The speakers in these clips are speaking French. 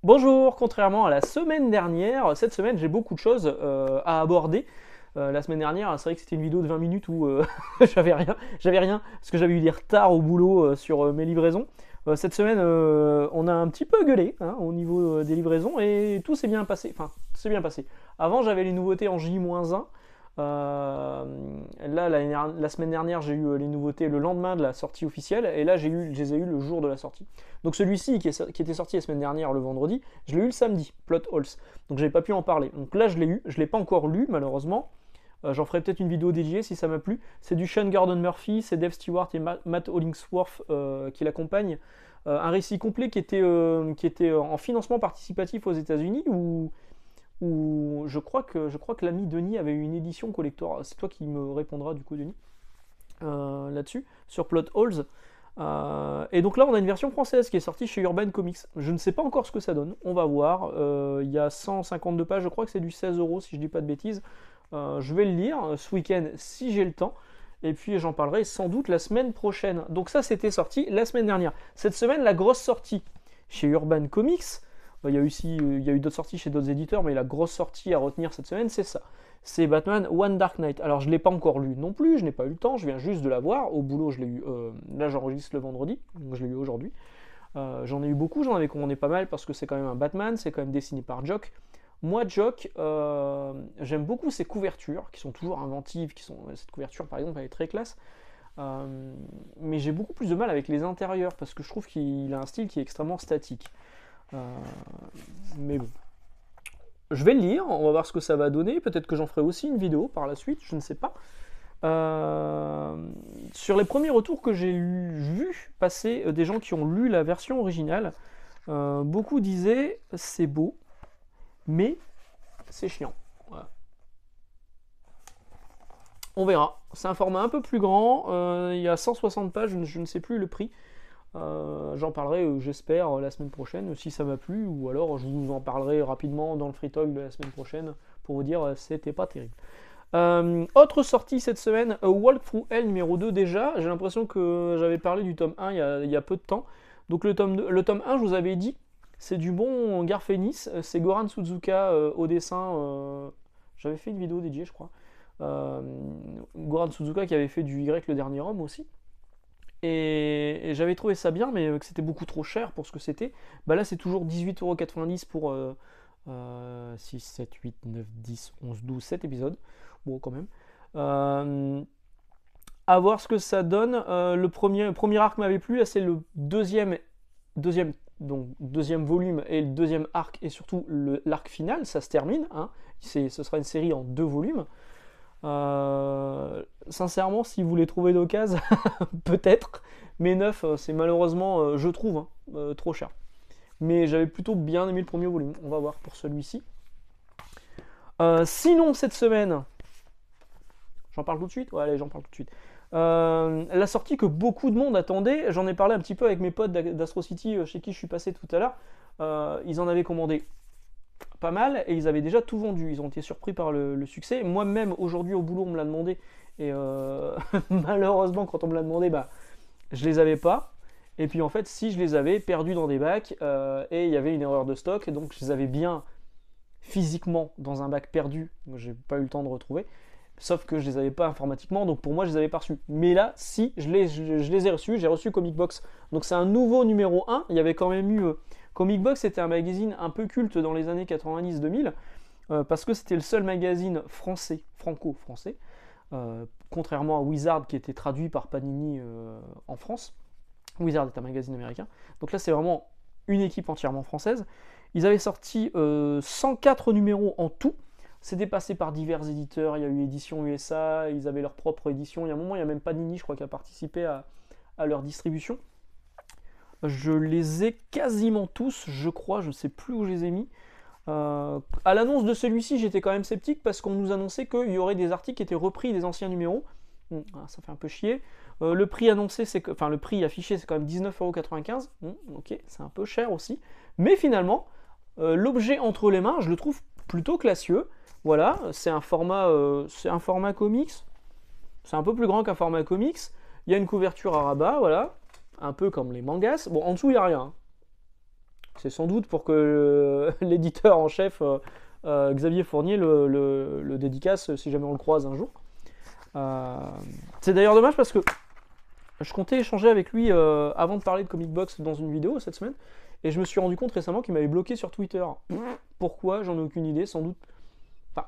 Bonjour, contrairement à la semaine dernière, cette semaine j'ai beaucoup de choses à aborder. La semaine dernière, c'est vrai que c'était une vidéo de 20 minutes où j'avais rien, parce que j'avais eu des retards au boulot sur mes livraisons. Cette semaine, on a un petit peu gueulé hein, au niveau des livraisons et tout s'est bien passé. Enfin, tout s'est bien passé. Avant, j'avais les nouveautés en J-1. Là, la semaine dernière, j'ai eu les nouveautés le lendemain de la sortie officielle, et là, je les ai eu le jour de la sortie. Donc celui-ci, qui était sorti la semaine dernière, le vendredi, je l'ai eu le samedi, Plot Holes. Donc j'avais pas pu en parler. Donc là, je l'ai eu, je l'ai pas encore lu, malheureusement. J'en ferai peut-être une vidéo dédiée si ça m'a plu. C'est du Sean Gordon Murphy, c'est Dave Stewart et Matt Hollingsworth qui l'accompagnent. Un récit complet qui était en financement participatif aux États-Unis, où je crois que l'ami Denis avait eu une édition collector. C'est toi qui me répondras du coup, Denis, là-dessus, sur Plot Holes. Et donc là, on a une version française qui est sortie chez Urban Comics. Je ne sais pas encore ce que ça donne, on va voir. Il y a 152 pages, je crois que c'est du 16 € si je dis pas de bêtises. Je vais le lire ce week-end si j'ai le temps. Et puis j'en parlerai sans doute la semaine prochaine. Donc ça, c'était sorti la semaine dernière. Cette semaine, la grosse sortie chez Urban Comics. Il y a eu d'autres sorties chez d'autres éditeurs, mais la grosse sortie à retenir cette semaine, c'est ça. C'est Batman One Dark Knight. Alors je ne l'ai pas encore lu non plus, je n'ai pas eu le temps, je viens juste de l'avoir. Au boulot, je l'ai eu. Là, j'enregistre le vendredi, donc je l'ai eu aujourd'hui. J'en ai eu beaucoup, j'en avais commandé pas mal parce que c'est quand même un Batman, c'est quand même dessiné par Jock. Moi, Jock, j'aime beaucoup ses couvertures qui sont toujours inventives. Cette couverture, par exemple, elle est très classe. Mais j'ai beaucoup plus de mal avec les intérieurs parce que je trouve qu'il a un style qui est extrêmement statique. Euh, mais bon. Je vais le lire, on va voir ce que ça va donner. Peut-être que j'en ferai aussi une vidéo par la suite, je ne sais pas. Euh, sur les premiers retours que j'ai vu passer des gens qui ont lu la version originale, beaucoup disaient c'est beau, mais c'est chiant. Voilà. On verra. C'est un format un peu plus grand, il y a 160 pages, je ne sais plus le prix. J'en parlerai, j'espère, la semaine prochaine, si ça m'a plu, ou alors je vous en parlerai rapidement dans le free talk de la semaine prochaine pour vous dire c'était pas terrible. Autre sortie cette semaine, Walk Through Hell numéro 2 déjà. J'ai l'impression que j'avais parlé du tome 1 il y a peu de temps. Donc le tome 1, je vous avais dit, c'est du bon Garfénis. C'est Goran Suzuka au dessin. J'avais fait une vidéo dédiée, je crois. Euh, Goran Suzuka qui avait fait du Y le dernier homme aussi. Et j'avais trouvé ça bien, mais que c'était beaucoup trop cher pour ce que c'était. Bah là, c'est toujours 18,90 € pour 6, 7, 8, 9, 10, 11, 12, 7 épisodes. Bon, quand même. À voir ce que ça donne. Le premier arc m'avait plu. Là, c'est le deuxième, donc, deuxième volume et le deuxième arc, et surtout l'arc final. Ça se termine. Hein. Ce sera une série en 2 volumes. Sincèrement, si vous les trouvez d'occasion, peut-être. Mais 9, c'est malheureusement, je trouve, trop cher. Mais j'avais plutôt bien aimé le premier volume. On va voir pour celui-ci. Sinon, cette semaine, j'en parle tout de suite. Ouais, allez, j'en parle tout de suite. La sortie que beaucoup de monde attendait, j'en ai parlé un petit peu avec mes potes d'Astro City chez qui je suis passé tout à l'heure. Ils en avaient commandé pas mal et ils avaient déjà tout vendu. Ils ont été surpris par le succès. Moi-même, aujourd'hui au boulot, on me l'a demandé. Et malheureusement, quand on me l'a demandé, bah, je les avais pas. Et puis en fait, si je les avais perdus dans des bacs, et il y avait une erreur de stock, et donc je les avais bien physiquement dans un bac perdu. Moi, j'ai pas eu le temps de retrouver. Sauf que je les avais pas informatiquement, donc pour moi, je les avais pas reçus. Mais là, si, je les ai reçus. J'ai reçu Comic Box. Donc c'est un nouveau numéro 1. Il y avait quand même eu. Comic Box, c'était un magazine un peu culte dans les années 90-2000, parce que c'était le seul magazine français, franco-français, contrairement à Wizard qui était traduit par Panini en France. Wizard est un magazine américain. Donc là, c'est vraiment une équipe entièrement française. Ils avaient sorti 104 numéros en tout. C'était passé par divers éditeurs. Il y a eu Édition USA, ils avaient leur propre édition. Il y a un moment, il n'y a même Panini, je crois, qui a participé à leur distribution. Je les ai quasiment tous, je crois, je ne sais plus où je les ai mis. À l'annonce de celui-ci, j'étais quand même sceptique parce qu'on nous annonçait qu'il y aurait des articles qui étaient repris des anciens numéros. Ça fait un peu chier. Le prix annoncé, le prix affiché, c'est quand même 19,95 €. Ok, c'est un peu cher aussi. Mais finalement, l'objet entre les mains, je le trouve plutôt classieux. Voilà, c'est un format comics. C'est un peu plus grand qu'un format comics. Il y a une couverture à rabat, voilà. Un peu comme les mangas. Bon, en dessous, il n'y a rien. C'est sans doute pour que l'éditeur en chef Xavier Fournier le dédicace si jamais on le croise un jour. C'est d'ailleurs dommage parce que je comptais échanger avec lui avant de parler de Comic Box dans une vidéo cette semaine, et je me suis rendu compte récemment qu'il m'avait bloqué sur Twitter. Pourquoi? J'en ai aucune idée, sans doute. Enfin,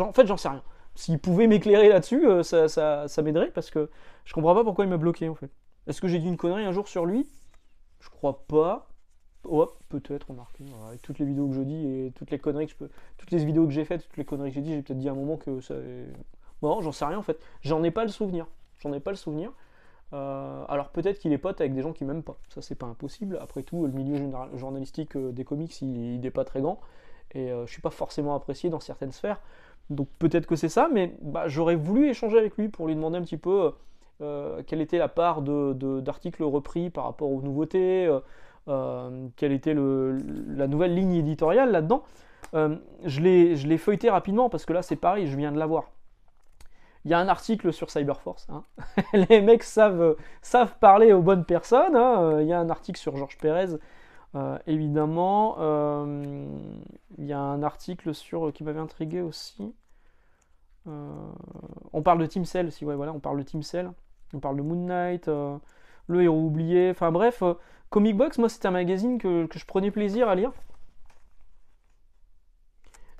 en fait, j'en sais rien. S'il pouvait m'éclairer là-dessus, ça m'aiderait, parce que je comprends pas pourquoi il m'a bloqué en fait. Est-ce que j'ai dit une connerie un jour sur lui? Je crois pas. Oh, peut-être, remarqué. Avec toutes les vidéos que je dis et toutes les conneries que je peux. Toutes les vidéos que j'ai faites, toutes les conneries que j'ai dit, j'ai peut-être dit à un moment que ça. Bon, j'en sais rien en fait. J'en ai pas le souvenir. Alors peut-être qu'il est pote avec des gens qui m'aiment pas. Ça, c'est pas impossible. Après tout, le milieu journalistique des comics, il est pas très grand. Et je suis pas forcément apprécié dans certaines sphères. Donc peut-être que c'est ça, mais j'aurais voulu échanger avec lui pour lui demander un petit peu quelle était la part d'articles repris par rapport aux nouveautés, quelle était la nouvelle ligne éditoriale là-dedans. Je l'ai feuilleté rapidement parce que là c'est pareil, je viens de l'avoir. Il y a un article sur Cyberforce. Hein. Les mecs savent parler aux bonnes personnes. Hein. Il y a un article sur Georges Pérez, évidemment. Il y a un article qui m'avait intrigué aussi. On parle de Team Cell aussi. Ouais, voilà, on parle de Team Cell. On parle de Moon Knight, le héros oublié. Enfin bref, Comic Box, moi c'était un magazine que je prenais plaisir à lire.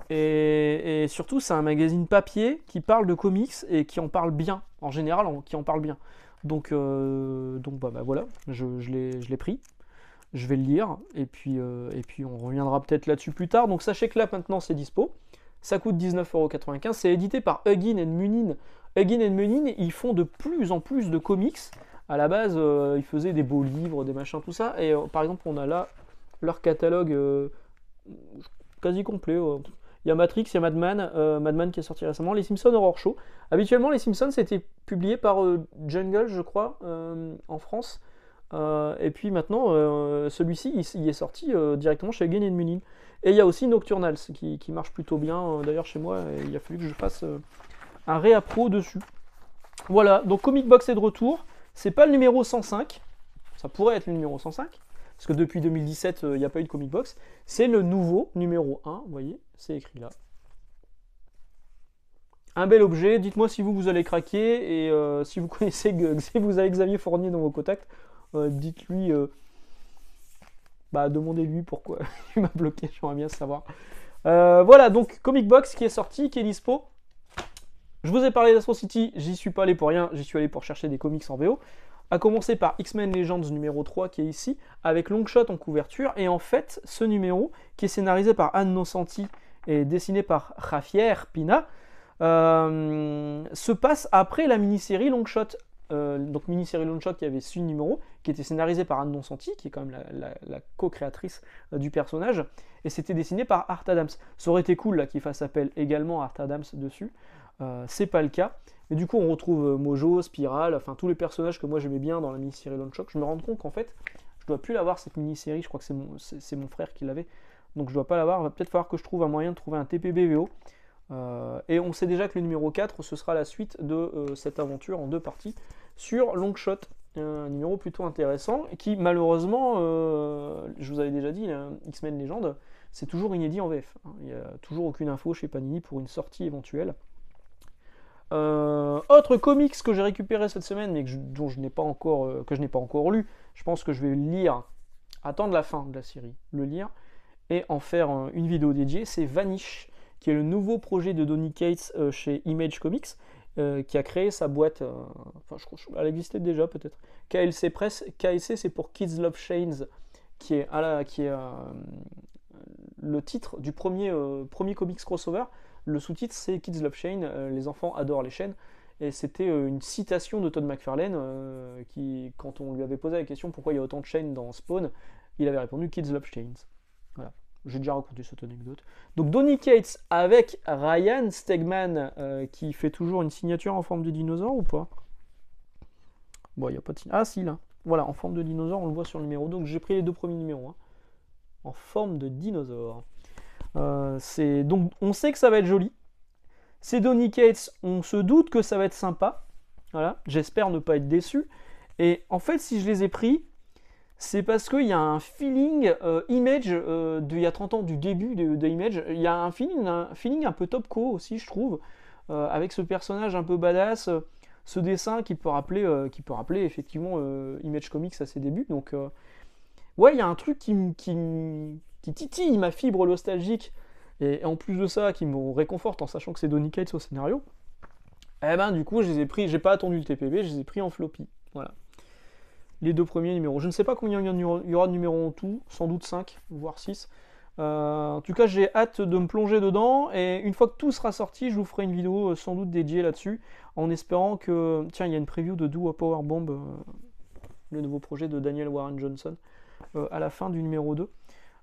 Et surtout, c'est un magazine papier qui parle de comics et qui en parle bien, en général, qui en parle bien. Donc voilà, je l'ai pris, je vais le lire, et puis on reviendra peut-être là-dessus plus tard. Donc sachez que là, maintenant, c'est dispo. Ça coûte 19,95 €. C'est édité par Huggin and Munin. Huggin and Munin, ils font de plus en plus de comics. À la base, ils faisaient des beaux livres, des machins, tout ça. Et par exemple, on a là leur catalogue quasi complet. Il y a Matrix, il y a Madman qui est sorti récemment, les Simpsons Horror Show. Habituellement, les Simpsons c'était publié par Jungle, je crois, en France. Et puis maintenant, celui-ci, il est sorti directement chez Huggin and Munin. Et il y a aussi Nocturnals qui marche plutôt bien, d'ailleurs chez moi, et il a fallu que je fasse un réappro dessus. Voilà, donc Comic Box est de retour. C'est pas le numéro 105, ça pourrait être le numéro 105. Parce que depuis 2017, il n'y a pas eu de Comic Box. C'est le nouveau numéro 1, vous voyez, c'est écrit là. Un bel objet, dites-moi si vous allez craquer, et si vous connaissez, si vous avez Xavier Fournier dans vos contacts, dites-lui, demandez-lui pourquoi il m'a bloqué, j'aimerais bien savoir. Voilà, donc Comic Box qui est sorti, qui est dispo. Je vous ai parlé d'Astro City, j'y suis pas allé pour rien, j'y suis allé pour chercher des comics en VO. A commencer par X-Men Legends numéro 3 qui est ici, avec Longshot en couverture, et en fait, ce numéro, qui est scénarisé par Anne Nocenti et dessiné par Javier Pina, se passe après la mini-série Longshot. Donc mini-série Longshot qui avait 6 numéros, qui était scénarisé par Anne Nocenti, qui est quand même la co-créatrice du personnage, et c'était dessiné par Art Adams. Ça aurait été cool là qu'il fasse appel également à Art Adams dessus, c'est pas le cas. Mais du coup, on retrouve Mojo, Spiral, enfin tous les personnages que moi j'aimais bien dans la mini-série Longshot. Je me rends compte qu'en fait, je dois plus l'avoir cette mini-série, je crois que c'est mon frère qui l'avait, donc je dois pas l'avoir. Il va peut-être falloir que je trouve un moyen de trouver un TPB-VO. Et on sait déjà que le numéro 4, ce sera la suite de cette aventure en 2 parties sur Longshot. Un numéro plutôt intéressant, qui malheureusement, je vous avais déjà dit, X-Men Legends, c'est toujours inédit en VF. Hein. Il n'y a toujours aucune info chez Panini pour une sortie éventuelle. Autre comics que j'ai récupéré cette semaine, mais que je n'ai pas encore lu, je pense que je vais le lire, attendre la fin de la série, le lire, et en faire une vidéo dédiée, c'est Vanish, qui est le nouveau projet de Donny Cates chez Image Comics, qui a créé sa boîte, elle existait déjà peut-être, KLC Press. KLC c'est pour Kids Love Chains, qui est le titre du premier comics crossover. Le sous-titre c'est Kids Love Chain, les enfants adorent les chaînes, et c'était une citation de Todd McFarlane qui, quand on lui avait posé la question pourquoi il y a autant de chaînes dans Spawn, il avait répondu Kids Love Chains. Voilà, j'ai déjà raconté cette anecdote. Donc Donny Cates avec Ryan Stegman qui fait toujours une signature en forme de dinosaure ou pas? Bon, il n'y a pas de signature. Ah si, là. Voilà, en forme de dinosaure, on le voit sur le numéro. Donc j'ai pris les 2 premiers numéros. Hein. En forme de dinosaure. Donc on sait que ça va être joli. C'est Donny Cates, on se doute que ça va être sympa. Voilà, j'espère ne pas être déçu. Et en fait, si je les ai pris, C'est parce qu'il y a un feeling Image d'il y a 30 ans, du début de Image. Il y a un feeling un peu Topco aussi, je trouve, avec ce personnage un peu badass, ce dessin qui peut rappeler effectivement Image Comics à ses débuts. Donc, ouais, il y a un truc qui titille ma fibre nostalgique, et en plus de ça, qui me réconforte en sachant que c'est Donny Cates au scénario. Eh ben, du coup, je les ai pris, j'ai pas attendu le TPB, je les ai pris en floppy. Voilà. Les 2 premiers numéros. Je ne sais pas combien il y aura de numéros en tout, sans doute 5, voire 6. En tout cas, j'ai hâte de me plonger dedans, et une fois que tout sera sorti, je vous ferai une vidéo sans doute dédiée là-dessus, en espérant que... Tiens, il y a une preview de Do a Powerbomb, le nouveau projet de Daniel Warren Johnson, à la fin du numéro 2.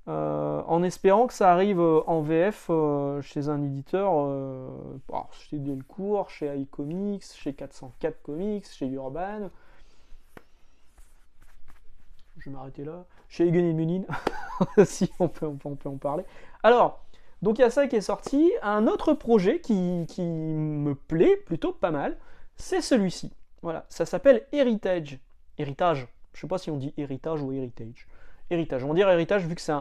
En espérant que ça arrive en VF chez un éditeur, chez Delcourt, chez iComics, chez 404 Comics, chez Urban. Je vais m'arrêter là. Chez Egan et Munin, si on peut en parler. Alors, donc il y a ça qui est sorti. Un autre projet qui me plaît plutôt pas mal, c'est celui-ci. Voilà, ça s'appelle Heritage. Héritage. Je sais pas si on dit héritage ou heritage. Héritage. On va dire héritage vu que c'est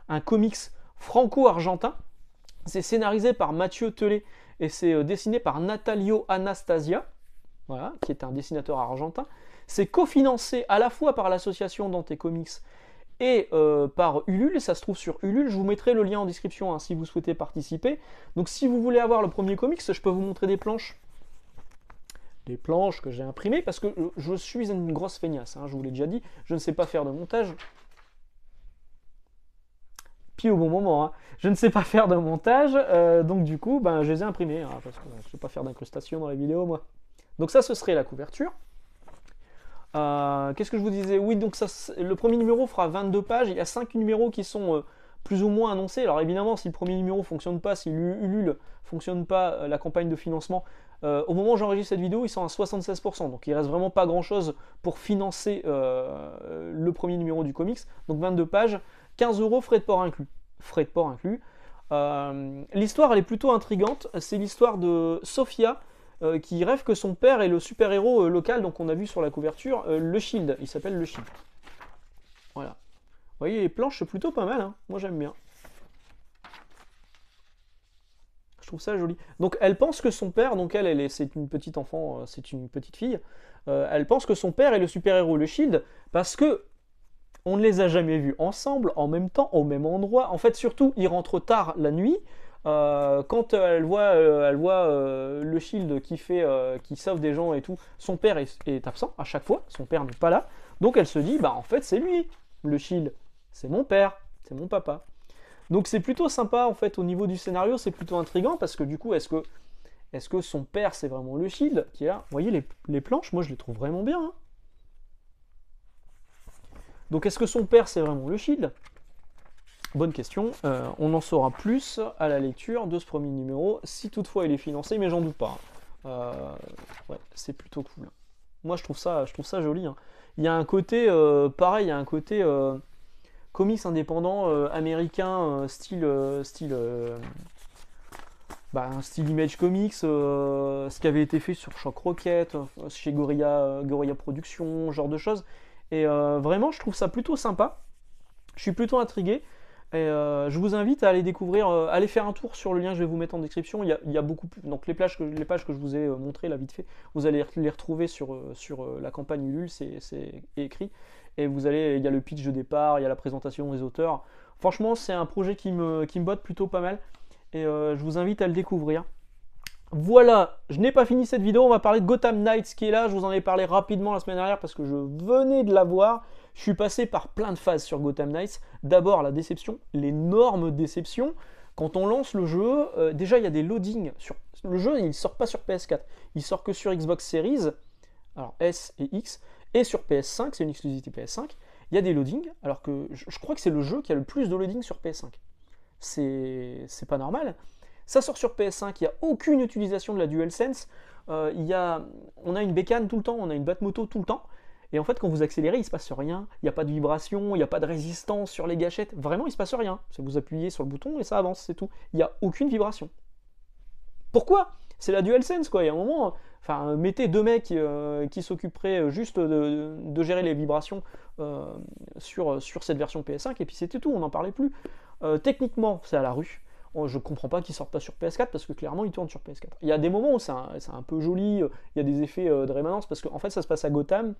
un comics franco-argentin. C'est scénarisé par Mathieu Tellet et c'est dessiné par Natalio Anastasia, voilà, qui est un dessinateur argentin. C'est cofinancé à la fois par l'association Dante Comics et par Ulule. Ça se trouve sur Ulule. Je vous mettrai le lien en description hein, si vous souhaitez participer. Donc si vous voulez avoir le premier comics, je peux vous montrer des planches. Des planches que j'ai imprimées parce que je suis une grosse feignasse. Hein, je vous l'ai déjà dit. Je ne sais pas faire de montage. Puis au bon moment. Hein. Je ne sais pas faire de montage. Donc du coup, ben, je les ai imprimés. Hein, parce que je ne sais pas faire d'incrustation dans les vidéos, moi. Donc ça, ce serait la couverture. Qu'est-ce que je vous disais? Oui, donc ça, le premier numéro fera 22 pages. Il y a 5 numéros qui sont plus ou moins annoncés. Alors évidemment, si le premier numéro ne fonctionne pas, si Ulule ne fonctionne pas, la campagne de financement, au moment où j'enregistre cette vidéo, ils sont à 76%. Donc il reste vraiment pas grand-chose pour financer le premier numéro du comics. Donc 22 pages, 15 € frais de port inclus. Frais de port inclus. L'histoire, elle est plutôt intrigante. C'est l'histoire de Sophia, qui rêve que son père est le super-héros local, donc on a vu sur la couverture, le Shield, il s'appelle le Shield. Voilà. Vous voyez, les planches, c'est plutôt pas mal, hein. Moi j'aime bien. Je trouve ça joli. Donc elle pense que son père, donc c'est une petite enfant, c'est une petite fille, elle pense que son père est le super-héros, le Shield, parce que on ne les a jamais vus ensemble, en même temps, au même endroit. En fait, surtout, ils rentrent tard la nuit. Quand elle voit le Shield qui sauve des gens et tout, son père est absent à chaque fois, son père n'est pas là, donc elle se dit, bah en fait c'est lui, le Shield, c'est mon père, c'est mon papa. Donc c'est plutôt sympa en fait au niveau du scénario, c'est plutôt intriguant parce que du coup, est-ce que son père c'est vraiment le Shield qui est là? Vous voyez les planches, moi je les trouve vraiment bien. Hein. Donc est-ce que son père c'est vraiment le Shield? Bonne question, on en saura plus à la lecture de ce premier numéro, si toutefois il est financé, mais j'en doute pas. Ouais, c'est plutôt cool. Moi je trouve ça joli. Hein. Il y a un côté, pareil, il y a un côté comics indépendant américain, style Image Comics, ce qui avait été fait sur Shock Rocket, chez Gorilla Productions, genre de choses. Et vraiment, je trouve ça plutôt sympa. Je suis plutôt intrigué. Et je vous invite à aller découvrir, aller faire un tour sur le lien que je vais vous mettre en description. Il y a beaucoup plus. Donc les pages que je vous ai montrées là vite fait, vous allez les retrouver sur la campagne Ulule, c'est écrit. Et il y a le pitch de départ, il y a la présentation des auteurs. Franchement, c'est un projet qui me botte plutôt pas mal. Et je vous invite à le découvrir. Voilà, je n'ai pas fini cette vidéo, on va parler de Gotham Knights qui est là, je vous en ai parlé rapidement la semaine dernière parce que je venais de la voir, je suis passé par plein de phases sur Gotham Knights. D'abord la déception, l'énorme déception, quand on lance le jeu, déjà il y a des loadings, le jeu il ne sort pas sur PS4, il sort que sur Xbox Series, alors S et X, et sur PS5, c'est une exclusivité PS5, il y a des loadings, alors que je crois que c'est le jeu qui a le plus de loadings sur PS5, c'est pas normal. Ça sort sur PS5, il n'y a aucune utilisation de la DualSense. On a une bécane tout le temps, on a une batte moto tout le temps. Et en fait, quand vous accélérez, il ne se passe rien. Il n'y a pas de vibration, il n'y a pas de résistance sur les gâchettes. Vraiment, il ne se passe rien. Vous appuyez sur le bouton et ça avance, c'est tout. Il n'y a aucune vibration. Pourquoi? C'est la DualSense, quoi. Il y a un moment, enfin, mettez deux mecs qui s'occuperaient juste de gérer les vibrations sur cette version PS5, et puis c'était tout, on n'en parlait plus. Techniquement, c'est à la rue. Je comprends pas qu'ils sortent pas sur PS4 parce que clairement ils tournent sur PS4. Il y a des moments où c'est un peu joli, il y a des effets de rémanence parce qu'en fait ça se passe à Gotham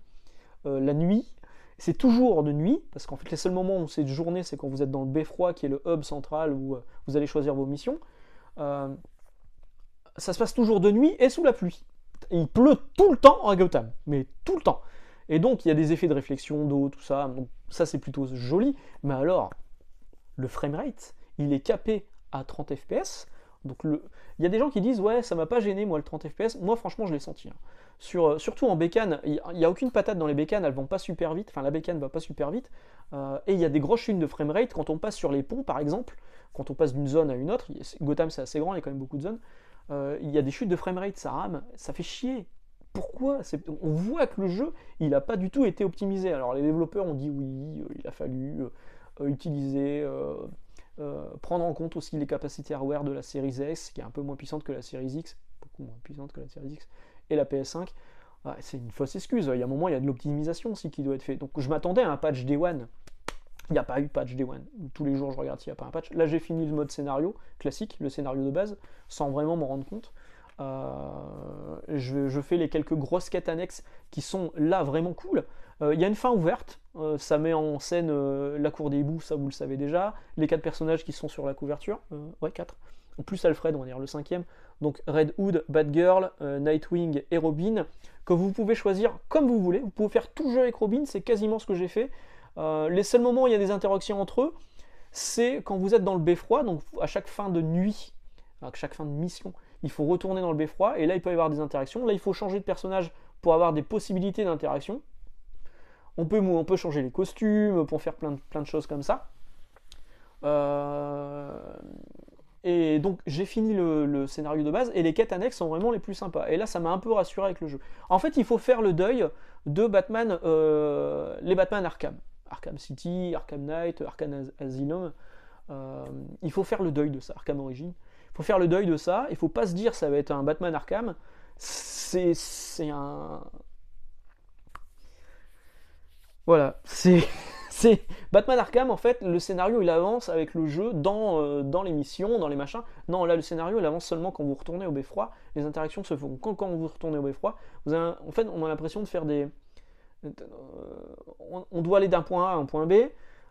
la nuit. C'est toujours de nuit parce qu'en fait les seuls moments où c'est de journée c'est quand vous êtes dans le beffroi qui est le hub central où vous allez choisir vos missions. Ça se passe toujours de nuit et sous la pluie. Et il pleut tout le temps à Gotham, mais tout le temps. Et donc il y a des effets de réflexion d'eau, tout ça. Donc ça c'est plutôt joli. Mais alors, le framerate, il est capé à 30 fps. Donc il y a des gens qui disent ouais ça m'a pas gêné moi le 30 fps. Moi franchement je l'ai senti. Surtout en bécane, il n'y a aucune patate dans les bécanes, elles vont pas super vite. Enfin la bécane va pas super vite. Et il y a des grosses chutes de framerate quand on passe sur les ponts par exemple. Quand on passe d'une zone à une autre. Gotham c'est assez grand, il y a quand même beaucoup de zones. Il y a des chutes de framerate, ça rame, ça fait chier. Pourquoi? On voit que le jeu, il n'a pas du tout été optimisé. Alors les développeurs ont dit oui, il a fallu utiliser, prendre en compte aussi les capacités hardware de la série S, qui est un peu moins puissante que la série X, beaucoup moins puissante que la série X, et la PS5. Ouais, c'est une fausse excuse. Il y a un moment, il y a de l'optimisation aussi qui doit être fait. Donc je m'attendais à un patch Day One. Il n'y a pas eu patch Day One. Tous les jours, je regarde s'il n'y a pas un patch. Là, j'ai fini le mode scénario classique, le scénario de base, sans vraiment m'en rendre compte. Je fais les quelques grosses quêtes annexes qui sont là vraiment cool. Il y a une fin ouverte. Ça met en scène la cour des hiboux, ça vous le savez déjà. Les 4 personnages qui sont sur la couverture. Ouais, 4. En plus Alfred, on va dire le 5e. Donc Red Hood, Batgirl, Nightwing et Robin, que vous pouvez choisir comme vous voulez. Vous pouvez faire tout jeu avec Robin, c'est quasiment ce que j'ai fait. Les seuls moments où il y a des interactions entre eux, c'est quand vous êtes dans le beffroi, donc à chaque fin de nuit, à chaque fin de mission, il faut retourner dans le beffroi, et là il peut y avoir des interactions. Là il faut changer de personnage pour avoir des possibilités d'interaction. On peut changer les costumes, pour faire plein de choses comme ça. Et donc j'ai fini le scénario de base, et les quêtes annexes sont vraiment les plus sympas. Et là ça m'a un peu rassuré avec le jeu. En fait il faut faire le deuil de Batman, les Batman Arkham. Arkham City, Arkham Knight, Arkham Asylum. Il faut faire le deuil de ça, Arkham Origins. Il faut faire le deuil de ça, il faut pas se dire ça va être un Batman Arkham. C'est un... Voilà, c'est Batman Arkham, en fait, le scénario il avance avec le jeu dans les missions, dans les machins. Non, là le scénario il avance seulement quand vous retournez au beffroi. Les interactions se font quand vous retournez au beffroi. En fait, on a l'impression de faire des... on doit aller d'un point A à un point B.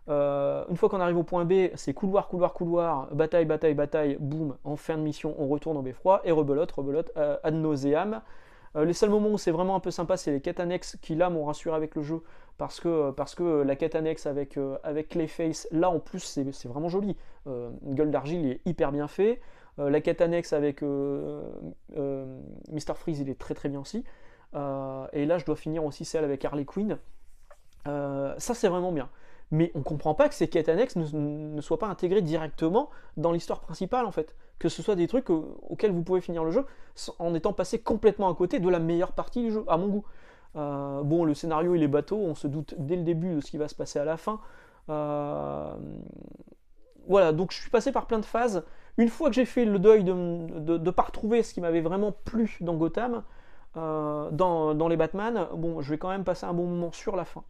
Une fois qu'on arrive au point B, c'est couloir, couloir, couloir, bataille, bataille, bataille, boum, en fin de mission, on retourne au beffroi, et rebelote, ad nauseam. Les seuls moments où c'est vraiment un peu sympa, c'est les quêtes annexes qui là m'ont rassuré avec le jeu, parce que la quête annexe avec Clayface, là en plus c'est vraiment joli. Gueule d'argile il est hyper bien fait. La quête annexe avec Mr. Freeze, il est très très bien aussi. Et là je dois finir aussi celle avec Harley Quinn. Ça c'est vraiment bien. Mais on comprend pas que ces quêtes annexes ne soient pas intégrées directement dans l'histoire principale en fait. Que ce soit des trucs auxquels vous pouvez finir le jeu en étant passé complètement à côté de la meilleure partie du jeu, à mon goût. Bon, le scénario il est bateau, on se doute dès le début de ce qui va se passer à la fin. Voilà, donc je suis passé par plein de phases. Une fois que j'ai fait le deuil de ne pas retrouver ce qui m'avait vraiment plu dans Gotham, dans les Batman, bon, je vais quand même passer un bon moment sur la fin.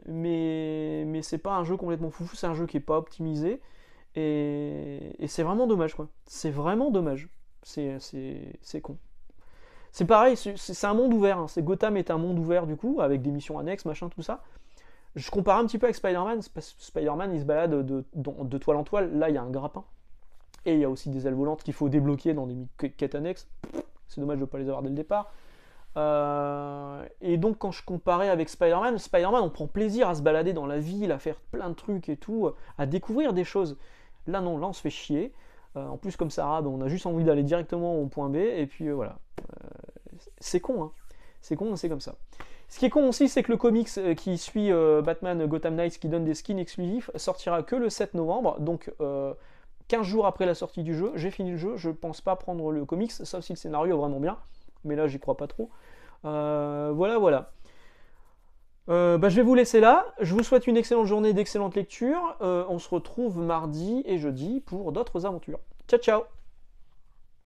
Mais c'est pas un jeu complètement foufou, c'est un jeu qui est pas optimisé, et c'est vraiment dommage quoi. C'est vraiment dommage. C'est con. C'est pareil, c'est un monde ouvert. Hein. Gotham est un monde ouvert du coup, avec des missions annexes, machin, tout ça. Je compare un petit peu avec Spider-Man, parce que Spider-Man il se balade de toile en toile, là il y a un grappin. Et il y a aussi des ailes volantes qu'il faut débloquer dans des quêtes annexes. C'est dommage de ne pas les avoir dès le départ. Et donc quand je comparais avec Spider-Man, on prend plaisir à se balader dans la ville, à faire plein de trucs et tout, à découvrir des choses. Là non, là on se fait chier. En plus comme Sarah, on a juste envie d'aller directement au point B, et puis voilà. C'est con, hein. C'est con, c'est comme ça. Ce qui est con aussi, c'est que le comics qui suit Batman Gotham Knights, qui donne des skins exclusifs, sortira que le 7 novembre, donc 15 jours après la sortie du jeu. J'ai fini le jeu, je pense pas prendre le comics, sauf si le scénario est vraiment bien, mais là j'y crois pas trop. Voilà. Je vais vous laisser là, je vous souhaite une excellente journée, d'excellentes lectures, on se retrouve mardi et jeudi pour d'autres aventures. Ciao ciao.